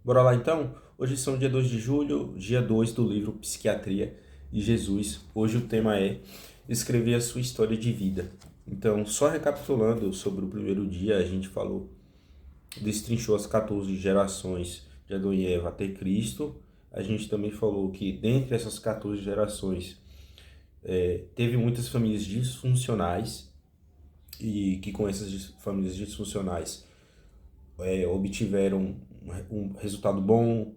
Bora lá então? Hoje são dia 2 de julho, dia 2 do livro Psiquiatria e Jesus. Hoje o tema é escrever a sua história de vida. Então, só recapitulando sobre o primeiro dia, a gente falou, destrinchou as 14 gerações de Adão e Eva até Cristo. A gente também falou que dentre essas 14 gerações, teve muitas famílias disfuncionais e que com essas famílias disfuncionais obtiveram um resultado bom.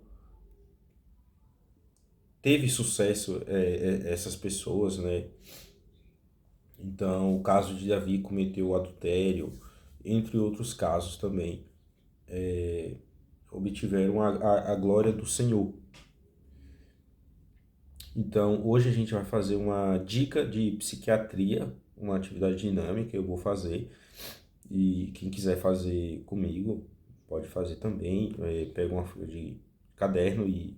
Teve sucesso essas pessoas, né? Então, o caso de Davi cometeu adultério, entre outros casos também, obtiveram a glória do Senhor. Então, hoje a gente vai fazer uma dica de psiquiatria, uma atividade dinâmica que eu vou fazer. E quem quiser fazer comigo, pode fazer também. Pega uma folha de caderno e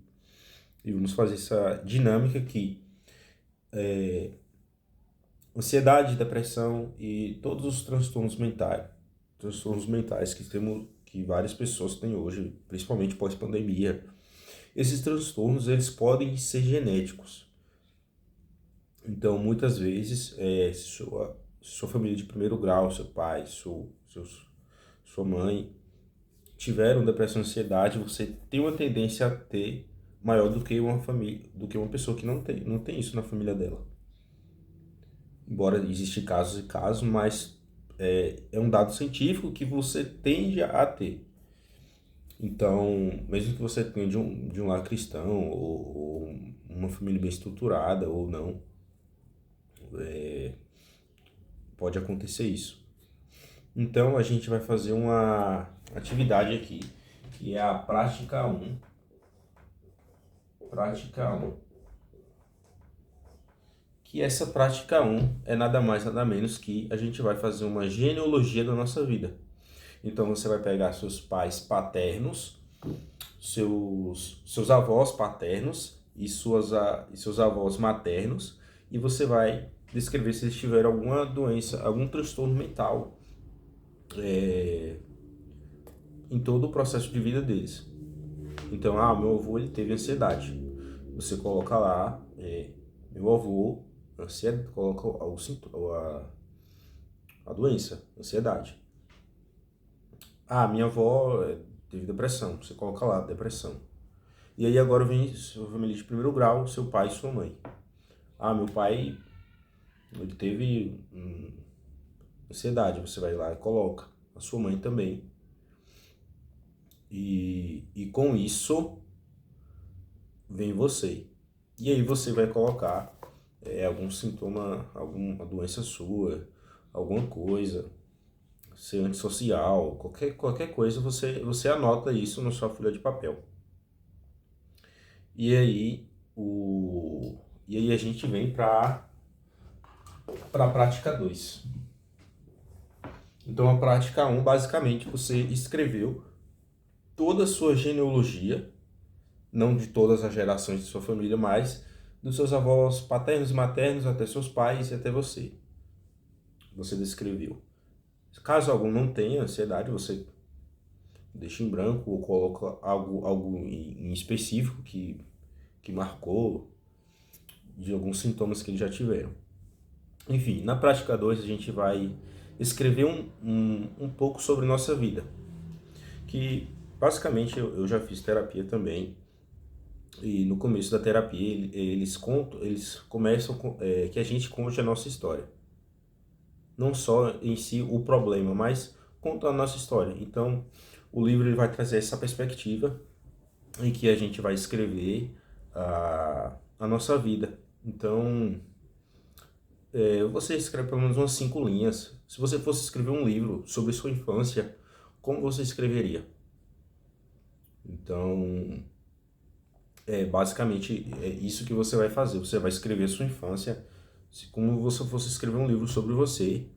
vamos fazer essa dinâmica aqui. Ansiedade, depressão e todos os transtornos mentais que várias pessoas têm hoje, principalmente pós-pandemia. Esses transtornos, eles podem ser genéticos. Então, muitas vezes, sua família de primeiro grau, seu pai, sua mãe, tiveram depressão e ansiedade, você tem uma tendência a ter maior do que uma família, do que uma pessoa que não tem isso na família dela. Embora existam casos e casos, mas é um dado científico que você tende a ter. Então, mesmo que você tenha de um lar cristão, ou uma família bem estruturada, ou não, pode acontecer isso. Então, a gente vai fazer uma atividade aqui, que é a prática 1. Prática 1. Que essa prática 1 é nada mais, nada menos que a gente vai fazer uma genealogia da nossa vida. Então você vai pegar seus pais paternos, seus avós paternos e seus avós maternos, e você vai descrever se eles tiveram alguma doença, algum transtorno mental em todo o processo de vida deles. Então, meu avô ele teve ansiedade. Você coloca lá, meu avô, ansiedade, coloca a doença, ansiedade. Minha avó teve depressão. Você coloca lá, depressão. E aí agora vem sua família de primeiro grau, seu pai e sua mãe. Meu pai, ele teve ansiedade. Você vai lá e coloca. A sua mãe também. E com isso, vem você. E aí você vai colocar algum sintoma, alguma doença sua, alguma coisa, ser antissocial, qualquer coisa, você anota isso na sua folha de papel. E aí, a gente vem para a prática 2. Então, a prática 1, basicamente, você escreveu toda a sua genealogia, não de todas as gerações de sua família, mas dos seus avós paternos e maternos até seus pais e até você. Você descreveu. Caso algum não tenha ansiedade, você deixa em branco ou coloca algo em específico que marcou de alguns sintomas que eles já tiveram. Enfim, na prática 2 a gente vai escrever um pouco sobre nossa vida. Que basicamente eu já fiz terapia também. E no começo da terapia eles começam que a gente conte a nossa história. Não só em si o problema, mas conta a nossa história. Então o livro ele vai trazer essa perspectiva em que a gente vai escrever a nossa vida. Então você escreve pelo menos umas 5 linhas. Se você fosse escrever um livro sobre sua infância, como você escreveria? Então, basicamente é isso que você vai fazer. Você vai escrever sua infância, como se você fosse escrever um livro sobre você.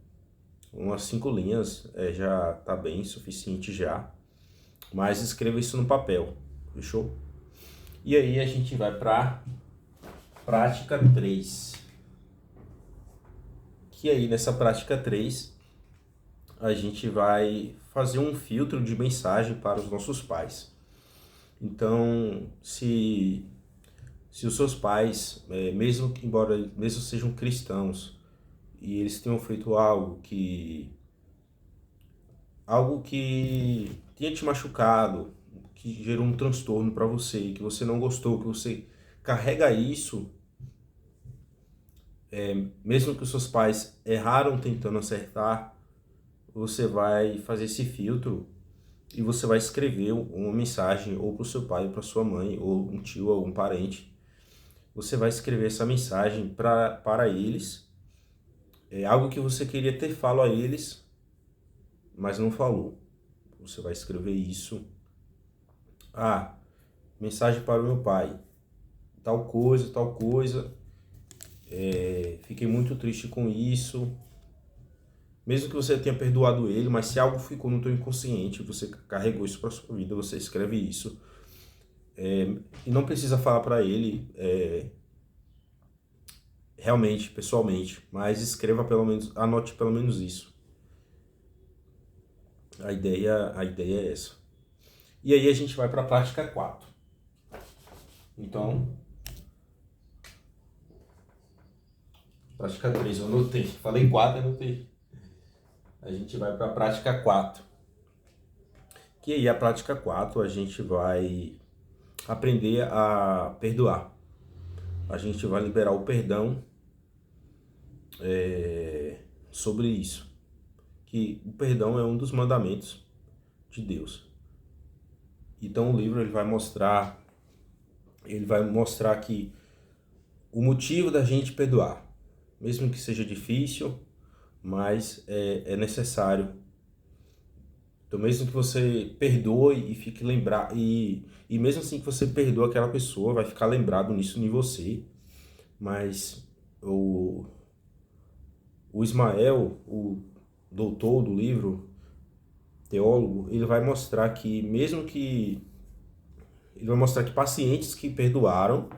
Umas 5 linhas já tá bem suficiente já. Mas escreva isso no papel, fechou? E aí a gente vai para prática 3. Que aí nessa prática 3 a gente vai fazer um filtro de mensagem para os nossos pais. Então, se os seus pais, mesmo sejam cristãos, e eles tenham feito algo que tinha te machucado, que gerou um transtorno para você, que você não gostou, que você carrega isso, mesmo que os seus pais erraram tentando acertar, você vai fazer esse filtro e você vai escrever uma mensagem ou para o seu pai, ou para sua mãe, ou um tio, ou um parente. Você vai escrever essa mensagem para eles, algo que você queria ter falado a eles, mas não falou. Você vai escrever isso. Ah, mensagem para o meu pai. Tal coisa, tal coisa. Fiquei muito triste com isso. Mesmo que você tenha perdoado ele, mas se algo ficou no teu inconsciente, você carregou isso para sua vida, você escreve isso. E não precisa falar para ele realmente, pessoalmente, mas escreva pelo menos, anote pelo menos isso. A ideia é essa. E aí a gente vai para a prática 4. Então, prática 3, eu anotei. Falei 4, eu anotei. A gente vai para a prática 4. Que aí a prática 4 a gente vai aprender a perdoar. A gente vai liberar o perdão sobre isso. Que o perdão é um dos mandamentos de Deus. Então o livro ele vai mostrar que o motivo da gente perdoar, mesmo que seja difícil, mas é necessário. Então mesmo que você perdoe e fique lembrar e mesmo assim que você perdoa aquela pessoa, vai ficar lembrado nisso em você, mas o Ismael, o doutor do livro, teólogo, ele vai mostrar que pacientes que perdoaram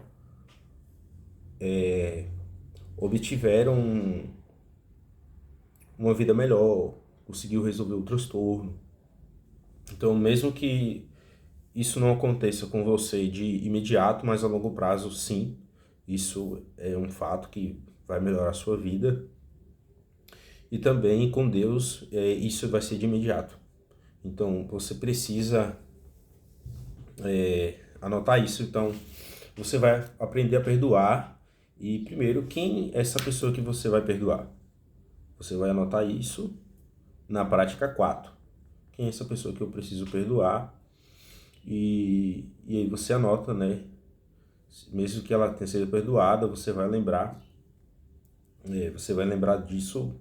obtiveram uma vida melhor, conseguiu resolver o transtorno. Então, mesmo que isso não aconteça com você de imediato, mas a longo prazo, sim, isso é um fato que vai melhorar a sua vida. E também com Deus, isso vai ser de imediato. Então, você precisa anotar isso. Então, você vai aprender a perdoar. E primeiro, quem é essa pessoa que você vai perdoar? Você vai anotar isso na prática 4. Quem é essa pessoa que eu preciso perdoar? E aí você anota, né? Mesmo que ela tenha sido perdoada, você vai lembrar. Você vai lembrar disso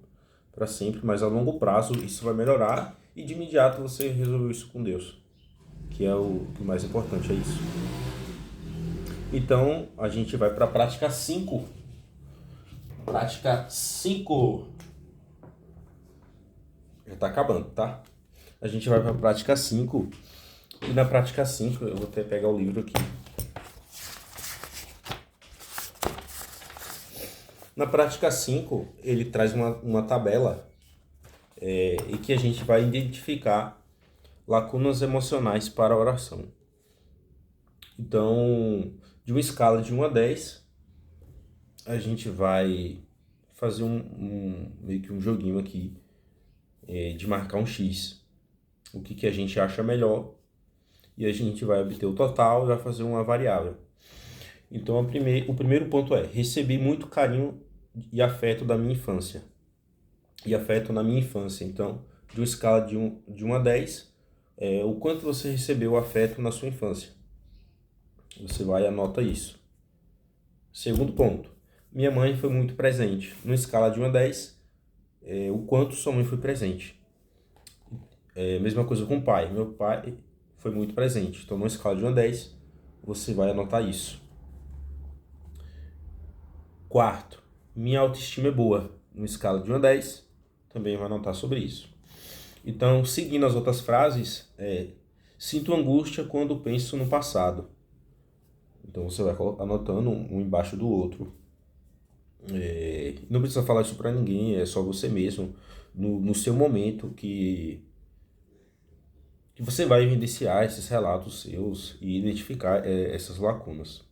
para sempre, mas a longo prazo isso vai melhorar e de imediato você resolveu isso com Deus, que é o mais importante, é isso. Então a gente vai para a prática 5. Prática 5. Já está acabando, tá? A gente vai para a prática 5. E na prática 5, eu vou até pegar o livro aqui. Na prática 5, ele traz uma tabela e que a gente vai identificar lacunas emocionais para a oração. Então, de uma escala de 1 a 10, a gente vai fazer meio que um joguinho aqui de marcar um X. O que a gente acha melhor. E a gente vai obter o total e vai fazer uma variável. Então, o primeiro ponto é: recebi muito carinho e afeto da minha infância. E afeto na minha infância. Então, de uma escala de 1 a 10, o quanto você recebeu afeto na sua infância. Você vai e anota isso. Segundo ponto: minha mãe foi muito presente. Numa escala de 1 a 10, o quanto sua mãe foi presente. Mesma coisa com o pai. Meu pai foi muito presente. Então, numa escala de 1 a 10, você vai anotar isso. Quarto: minha autoestima é boa. Numa escala de 1 a 10, também vai anotar sobre isso. Então, seguindo as outras frases, sinto angústia quando penso no passado. Então, você vai anotando um embaixo do outro. Não precisa falar isso para ninguém, é só você mesmo. No seu momento que que você vai evidenciar esses relatos seus e identificar essas lacunas.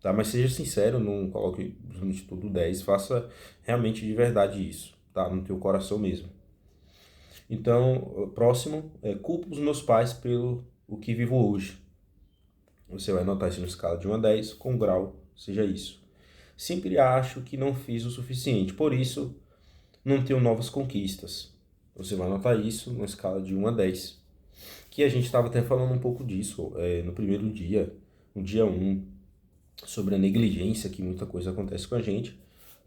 Tá? Mas seja sincero, não coloque de tudo 10, faça realmente de verdade isso, tá? No teu coração mesmo. Então, próximo, culpo os meus pais pelo o que vivo hoje. Você vai anotar isso na escala de 1 a 10, com grau, seja isso. Sempre acho que não fiz o suficiente, por isso não tenho novas conquistas. Você vai anotar isso na escala de 1 a 10. Que a gente estava até falando um pouco disso no primeiro dia, no dia 1, sobre a negligência, que muita coisa acontece com a gente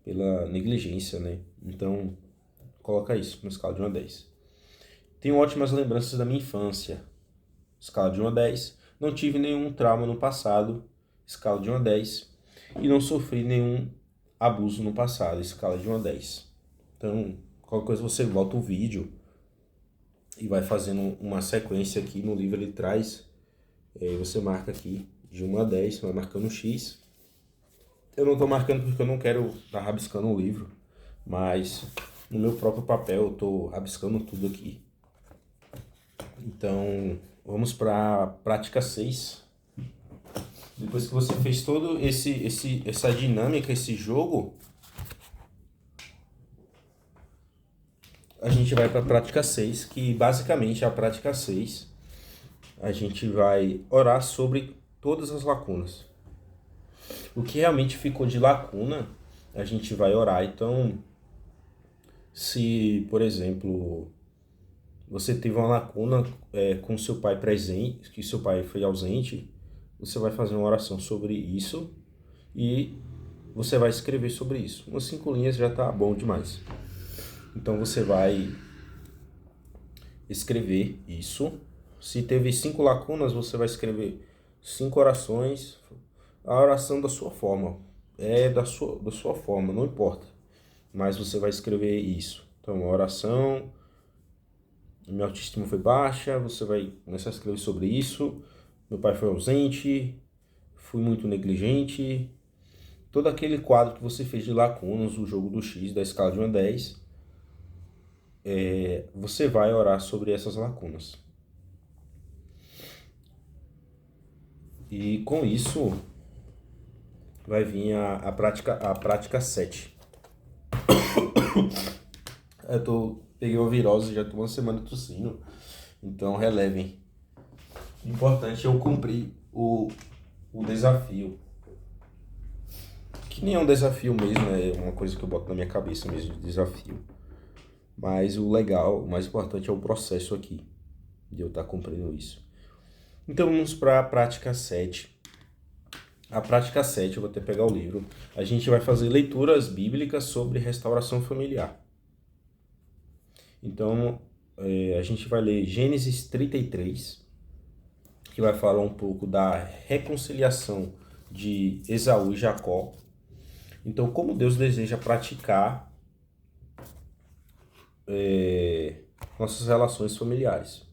pela negligência, né? Então, coloca isso na escala de 1 a 10. Tenho ótimas lembranças da minha infância, escala de 1 a 10. Não tive nenhum trauma no passado, escala de 1 a 10. E não sofri nenhum abuso no passado, escala de 1 a 10. Então, qualquer coisa você volta o vídeo e vai fazendo uma sequência aqui no livro, ele traz, você marca aqui de 1 a 10, vai marcando um X. Eu não estou marcando porque eu não quero estar rabiscando o livro, mas no meu próprio papel eu estou rabiscando tudo aqui. Então, vamos para a prática 6. Depois que você fez todo essa dinâmica, esse jogo, a gente vai para a prática 6, que basicamente a prática 6, a gente vai orar sobre todas as lacunas. O que realmente ficou de lacuna, a gente vai orar. Então, se, por exemplo, você teve uma lacuna com seu pai presente, que seu pai foi ausente, você vai fazer uma oração sobre isso e você vai escrever sobre isso. Umas 5 linhas já tá bom demais. Então você vai escrever isso. Se teve 5 lacunas, você vai escrever 5 orações. A oração da sua forma. Da sua forma, não importa. Mas você vai escrever isso. Então, a oração, minha autoestima foi baixa, você vai começar a escrever sobre isso. Meu pai foi ausente, fui muito negligente. Todo aquele quadro que você fez de lacunas, o jogo do X, da escala de 1 a 10, você vai orar sobre essas lacunas. E com isso vai vir a prática 7. Peguei uma virose, já tô uma semana tossindo, então relevem. O importante é eu cumprir o desafio. Que nem é um desafio mesmo, é uma coisa que eu boto na minha cabeça mesmo, de desafio. Mas o legal, o mais importante é o processo aqui, de eu estar cumprindo isso. Então vamos para a prática 7. A prática 7, eu vou até pegar o livro. A gente vai fazer leituras bíblicas sobre restauração familiar. Então, a gente vai ler Gênesis 33, que vai falar um pouco da reconciliação de Esaú e Jacó. Então, como Deus deseja praticar nossas relações familiares.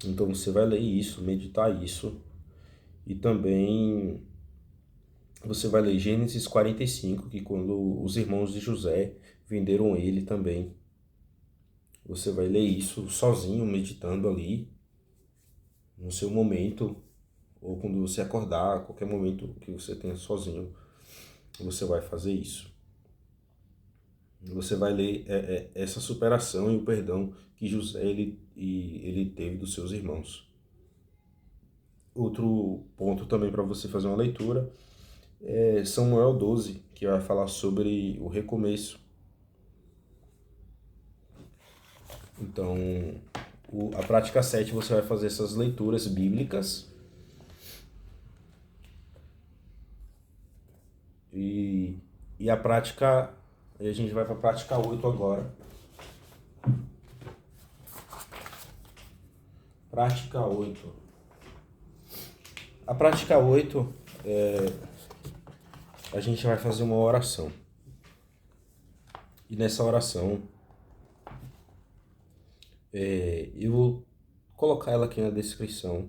Então, você vai ler isso, meditar isso. E também você vai ler Gênesis 45, que quando os irmãos de José venderam ele também. Você vai ler isso sozinho, meditando ali, no seu momento, ou quando você acordar, qualquer momento que você tenha sozinho, você vai fazer isso. Você vai ler essa superação e o perdão que José ele teve dos seus irmãos. Outro ponto também para você fazer uma leitura é Samuel 12, que vai falar sobre o recomeço. Então, a prática 7 você vai fazer essas leituras bíblicas. E a prática, a gente vai para a prática 8 agora. Prática 8. A prática 8, a gente vai fazer uma oração. E nessa oração, eu vou colocar ela aqui na descrição.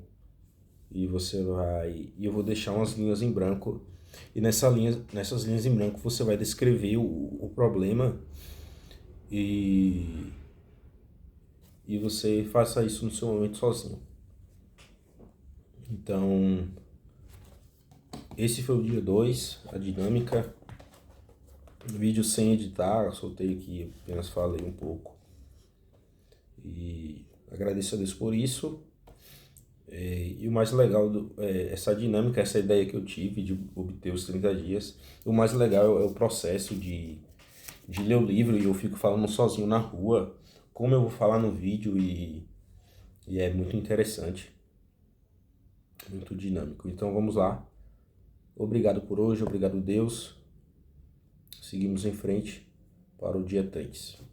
E eu vou deixar umas linhas em branco. E nessas linhas em branco você vai descrever o problema e e você faça isso no seu momento sozinho. Então, esse foi o dia 2, a dinâmica. Vídeo sem editar, eu soltei aqui, apenas falei um pouco. E agradeço a Deus por isso. E o mais legal, essa dinâmica, essa ideia que eu tive de obter os 30 dias, o mais legal é o processo de ler o livro e eu fico falando sozinho na rua, como eu vou falar no vídeo e é muito interessante, muito dinâmico. Então vamos lá. Obrigado por hoje, obrigado Deus. Seguimos em frente para o dia 3.